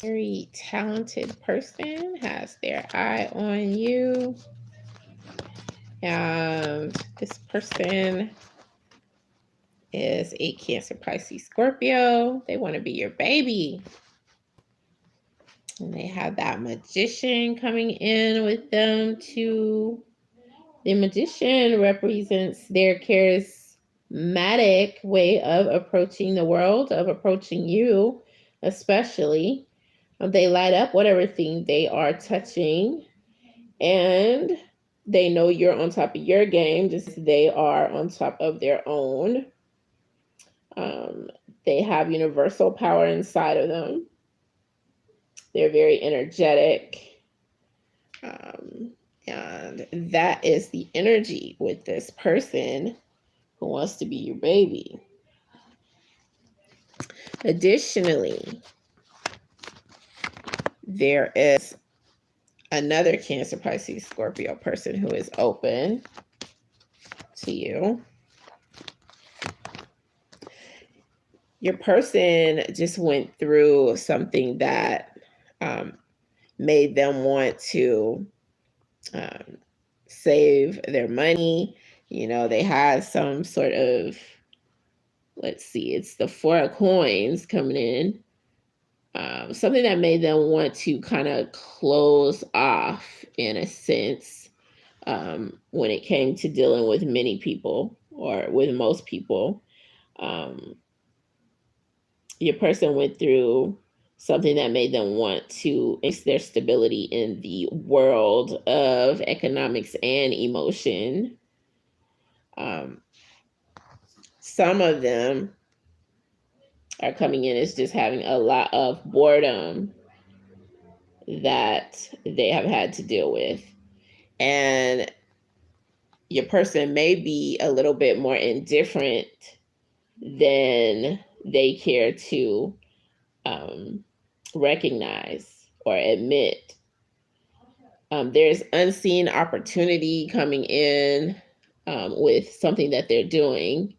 Very talented person has their eye on you. And this person is a Cancer, Pisces, Scorpio. They want to be your baby. And they have that magician coming in with them too. The magician represents their charismatic way of approaching the world, of approaching you, especially. They light up whatever thing they are touching, and they know you're on top of your game, just as they are on top of their own. Um, they have universal power inside of them. They're very energetic. And that is the energy with this person who wants to be your baby. Additionally, there is another Cancer, Pisces, Scorpio person who is open to you. Your person just went through something that made them want to save their money. You know, they had some sort of, let's see, it's the Four of Coins coming in. Something that made them want to kind of close off, in a sense, when it came to dealing with many people or with most people. Your person went through something that made them want to increase their stability in the world of economics and emotion. Some of them are coming in as just having a lot of boredom that they have had to deal with. And your person may be a little bit more indifferent than they care to recognize or admit. There's unseen opportunity coming in with something that they're doing.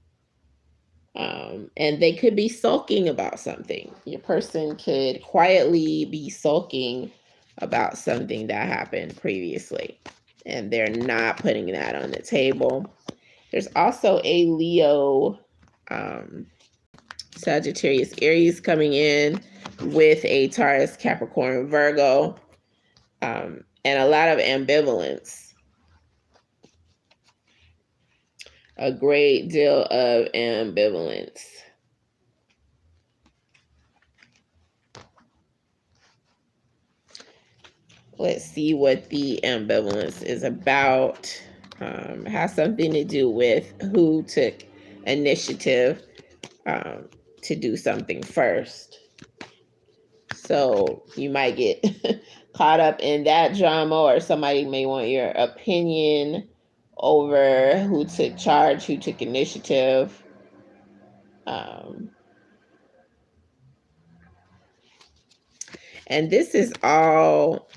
And they could be sulking about something. Your person could quietly be sulking about something that happened previously, and they're not putting that on the table. There's also a Leo, Sagittarius, Aries coming in with a Taurus, Capricorn, Virgo, and a lot of ambivalence. A great deal of ambivalence. Let's see what the ambivalence is about. It has something to do with who took initiative to do something first. So you might get caught up in that drama, or somebody may want your opinion over who took charge, who took initiative. And this is all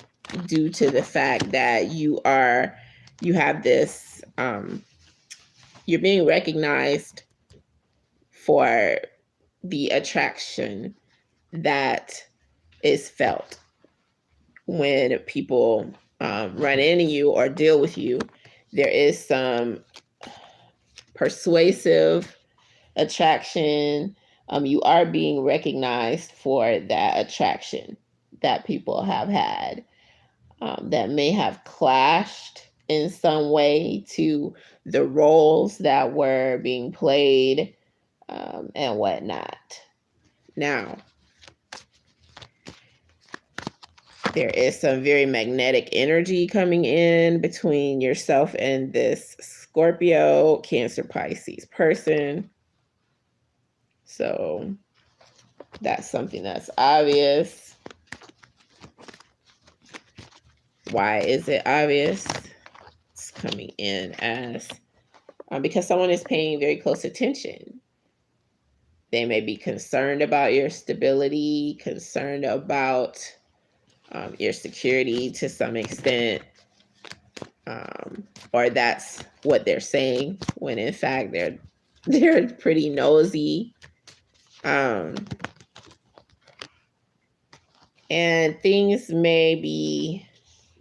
due to the fact that you have this, you're being recognized for the attraction that is felt when people run into you or deal with you. There is some persuasive attraction. You are being recognized for that attraction that people have had, that may have clashed in some way to the roles that were being played, and whatnot. Now, there is some very magnetic energy coming in between yourself and this Scorpio, Cancer, Pisces person. So that's something that's obvious. Why is it obvious? It's coming in as because someone is paying very close attention. They may be concerned about your stability, concerned about your security to some extent, or that's what they're saying, when in fact they're pretty nosy. And things may be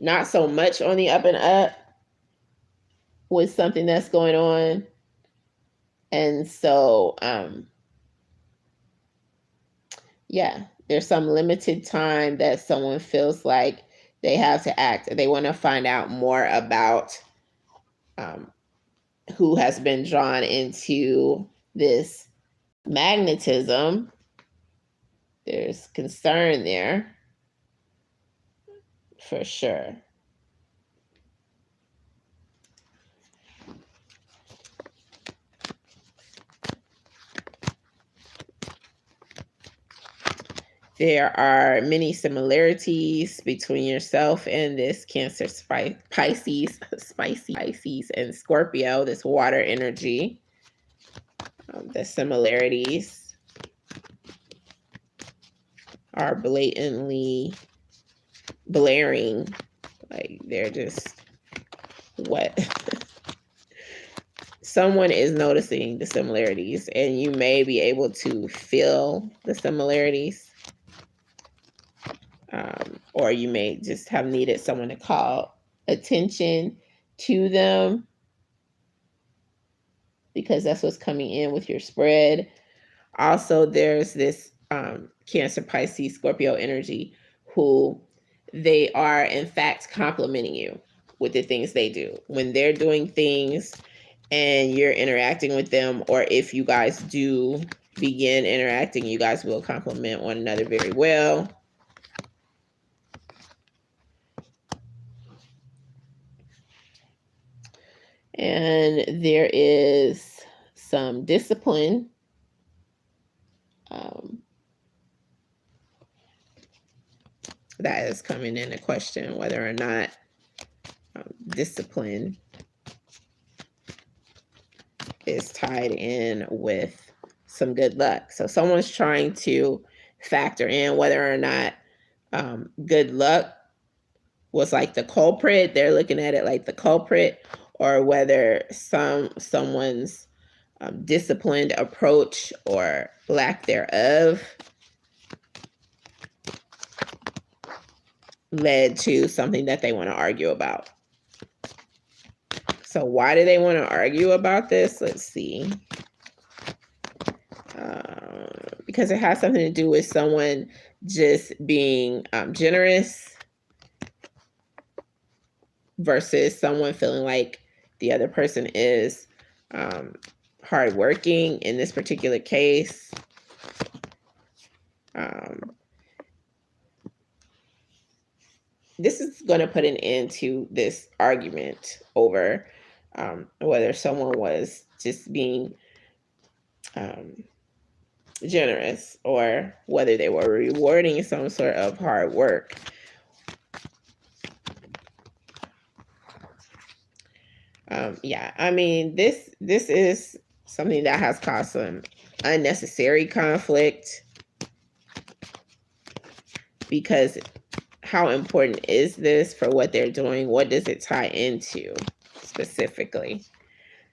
not so much on the up and up with something that's going on. And so, yeah, there's some limited time that someone feels like they have to act. They want to find out more about who has been drawn into this magnetism. There's concern there for sure. There are many similarities between yourself and this Cancer, Pisces, spicy Pisces, and Scorpio, this water energy. The similarities are blatantly blaring. Like they're just what someone is noticing the similarities, and you may be able to feel the similarities. Or you may just have needed someone to call attention to them, because that's what's coming in with your spread. Also, there's this Cancer, Pisces, Scorpio energy who they are in fact complimenting you with the things they do. When they're doing things and you're interacting with them, or if you guys do begin interacting, you guys will compliment one another very well. And there is some discipline. That is coming into question, whether or not discipline is tied in with some good luck. So someone's trying to factor in whether or not good luck was like the culprit. They're looking at it like the culprit, or whether someone's disciplined approach or lack thereof led to something that they want to argue about. So why do they want to argue about this? Let's see. Because it has something to do with someone just being generous versus someone feeling like the other person is hardworking in this particular case. This is going to put an end to this argument over whether someone was just being generous or whether they were rewarding some sort of hard work. Yeah, I mean, this is something that has caused some unnecessary conflict, because how important is this for what they're doing? What does it tie into specifically?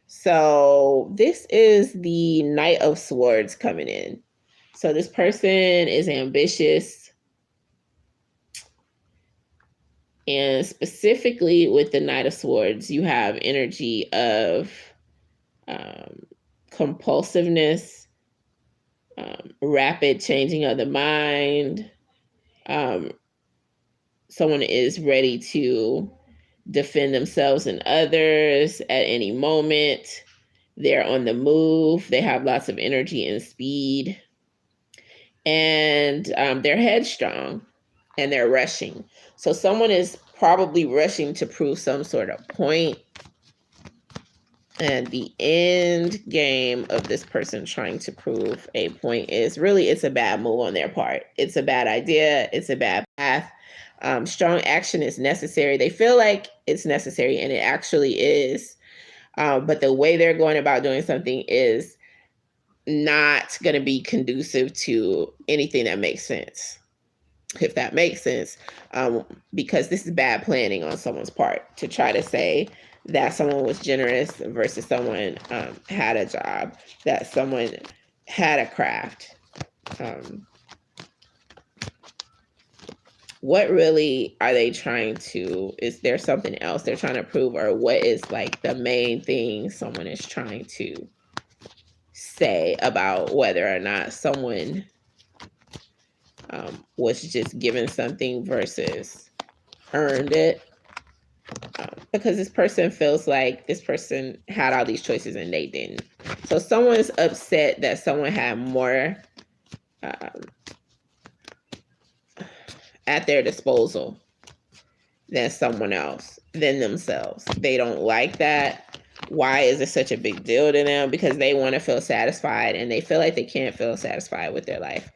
So this is the Knight of Swords coming in. So this person is ambitious. And specifically with the Knight of Swords, you have energy of compulsiveness, rapid changing of the mind. Someone is ready to defend themselves and others at any moment. They're on the move. They have lots of energy and speed. And they're headstrong and they're rushing. So someone is probably rushing to prove some sort of point. And the end game of this person trying to prove a point is really, it's a bad move on their part. It's a bad idea. It's a bad path. Strong action is necessary. They feel like it's necessary, and it actually is. But the way they're going about doing something is not going to be conducive to anything that makes sense, if that makes sense, because this is bad planning on someone's part to try to say that someone was generous versus someone had a job, that someone had a craft. what really are they trying to, is there something else they're trying to prove, or what is like the main thing someone is trying to say about whether or not someone was just given something versus earned it? Because this person feels like this person had all these choices and they didn't. So someone's upset that someone had more um, at their disposal than someone else, than themselves. They don't like that. Why is it such a big deal to them? Because they want to feel satisfied, and they feel like they can't feel satisfied with their life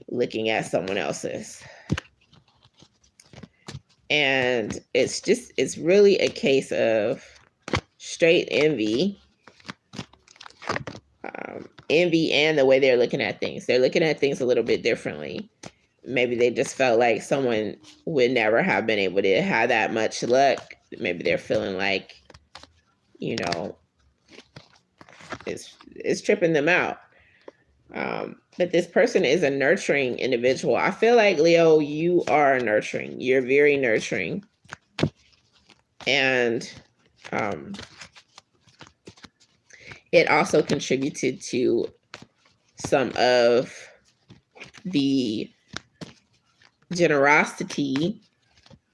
looking at someone else's. And it's really a case of straight envy. Envy and the way they're looking at things. They're looking at things a little bit differently. Maybe they just felt like someone would never have been able to have that much luck. Maybe they're feeling like, you know, it's tripping them out. But this person is a nurturing individual. I feel like, Leo, you are nurturing. You're very nurturing. And it also contributed to some of the generosity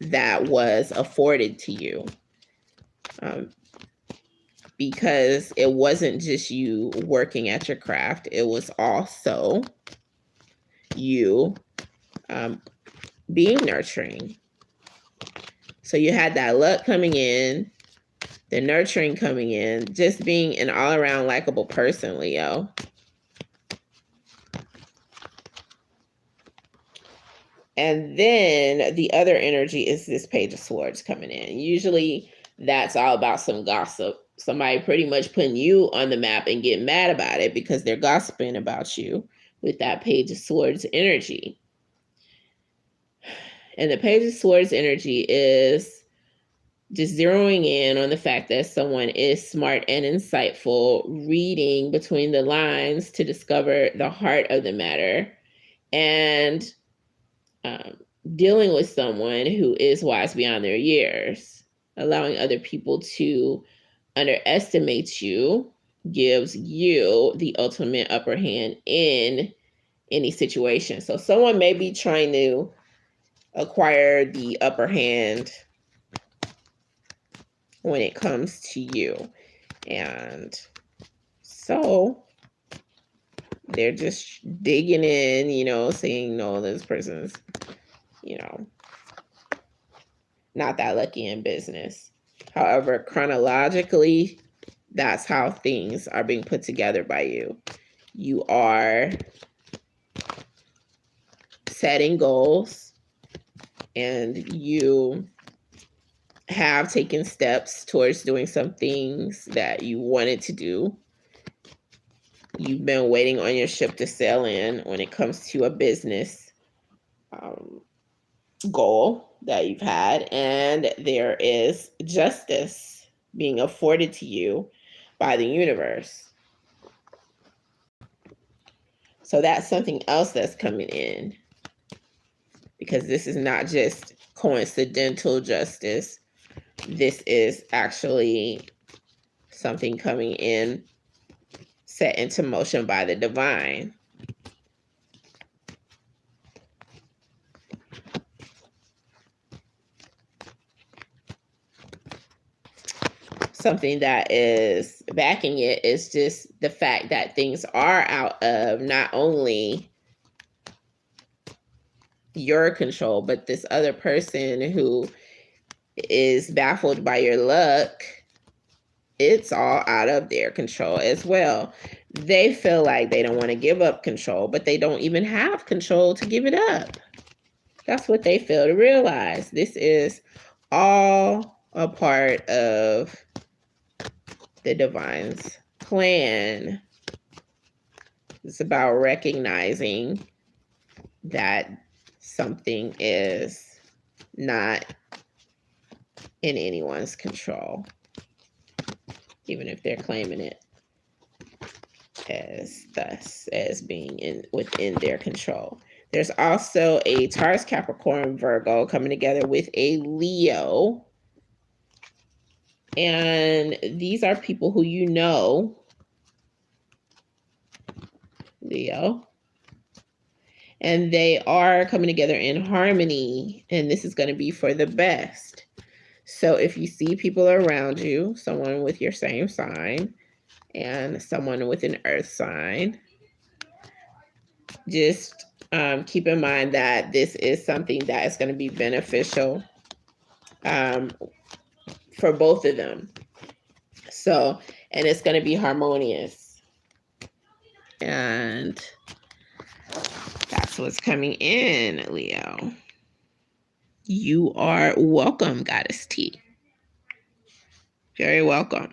that was afforded to you. Because it wasn't just you working at your craft, it was also you being nurturing. So you had that luck coming in, the nurturing coming in, just being an all-around likable person, Leo. And then the other energy is this Page of Swords coming in. Usually that's all about some gossip. Somebody pretty much putting you on the map and getting mad about it because they're gossiping about you with that Page of Swords energy. And the Page of Swords energy is just zeroing in on the fact that someone is smart and insightful, reading between the lines to discover the heart of the matter, and dealing with someone who is wise beyond their years. Allowing other people to underestimate you gives you the ultimate upper hand in any situation. So someone may be trying to acquire the upper hand when it comes to you. And so they're just digging in, saying, no, this person's, not that lucky in business. However, chronologically, that's how things are being put together by you. You are setting goals, and you have taken steps towards doing some things that you wanted to do. You've been waiting on your ship to sail in when it comes to a business goal that you've had, and there is justice being afforded to you by the universe. So that's something else that's coming in, because this is not just coincidental justice. This is actually something coming in, set into motion by the divine. Something that is backing it is just the fact that things are out of not only your control, but this other person who is baffled by your luck, it's all out of their control as well. They feel like they don't want to give up control, but they don't even have control to give it up. That's what they fail to realize. This is all a part of the divine's plan. It's about recognizing that something is not in anyone's control, even if they're claiming it as being within their control. There's also a Taurus, Capricorn, Virgo coming together with a Leo. And these are people who you know, Leo. And they are coming together in harmony. And this is going to be for the best. So if you see people around you, someone with your same sign and someone with an earth sign, just keep in mind that this is something that is going to be beneficial for both of them. So, and it's going to be harmonious. And that's what's coming in, Leo. You are welcome, Goddess T. Very welcome.